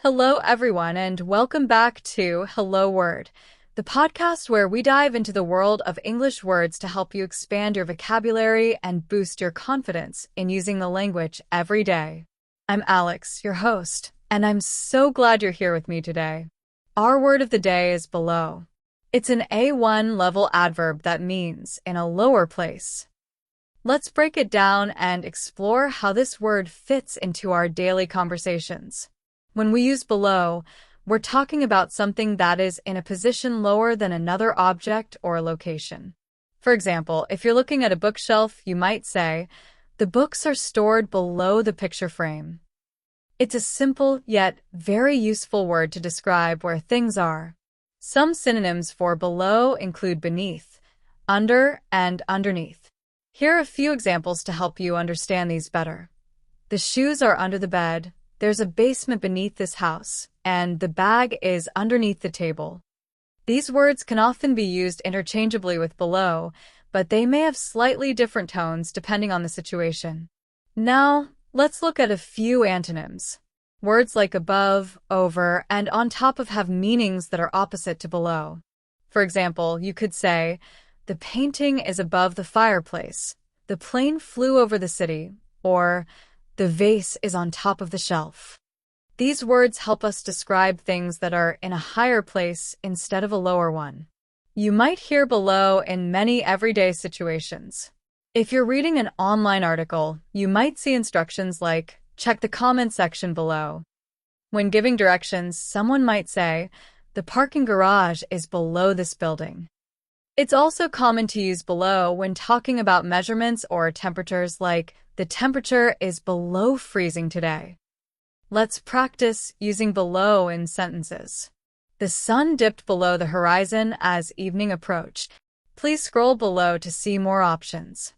Hello, everyone, and welcome back to Hello Word, the podcast where we dive into the world of English words to help you expand your vocabulary and boost your confidence in using the language every day. I'm Alex, your host, and I'm so glad you're here with me today. Our word of the day is below. It's an A1 level adverb that means in a lower place. Let's break it down and explore how this word fits into our daily conversations. When we use below, we're talking about something that is in a position lower than another object or location. For example, if you're looking at a bookshelf, you might say, "The books are stored below the picture frame." It's a simple yet very useful word to describe where things are. Some synonyms for below include beneath, under, and underneath. Here are a few examples to help you understand these better. The shoes are under the bed. There's a basement beneath this house, and the bag is underneath the table. These words can often be used interchangeably with below, but they may have slightly different tones depending on the situation. Now, let's look at a few antonyms. Words like above, over, and on top of have meanings that are opposite to below. For example, you could say, "The painting is above the fireplace," "The plane flew over the city," or "The vase is on top of the shelf." These words help us describe things that are in a higher place instead of a lower one. You might hear below in many everyday situations. If you're reading an online article, you might see instructions like, "Check the comment section below." When giving directions, someone might say, "The parking garage is below this building." It's also common to use below when talking about measurements or temperatures like, "The temperature is below freezing today." Let's practice using below in sentences. The sun dipped below the horizon as evening approached. Please scroll below to see more options.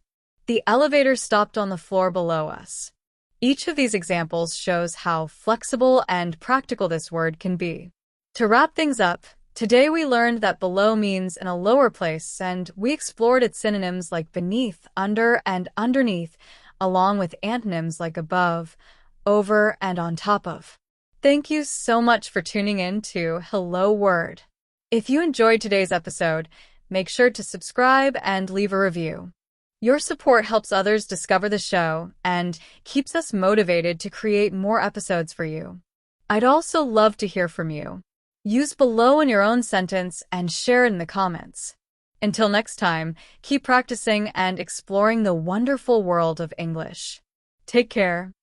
The elevator stopped on the floor below us. Each of these examples shows how flexible and practical this word can be. To wrap things up, today we learned that below means in a lower place, and we explored its synonyms like beneath, under, and underneath, along with antonyms like above, over, and on top of. Thank you so much for tuning in to Hello Word. If you enjoyed today's episode, make sure to subscribe and leave a review. Your support helps others discover the show and keeps us motivated to create more episodes for you. I'd also love to hear from you. Use below in your own sentence and share it in the comments. Until next time, keep practicing and exploring the wonderful world of English. Take care.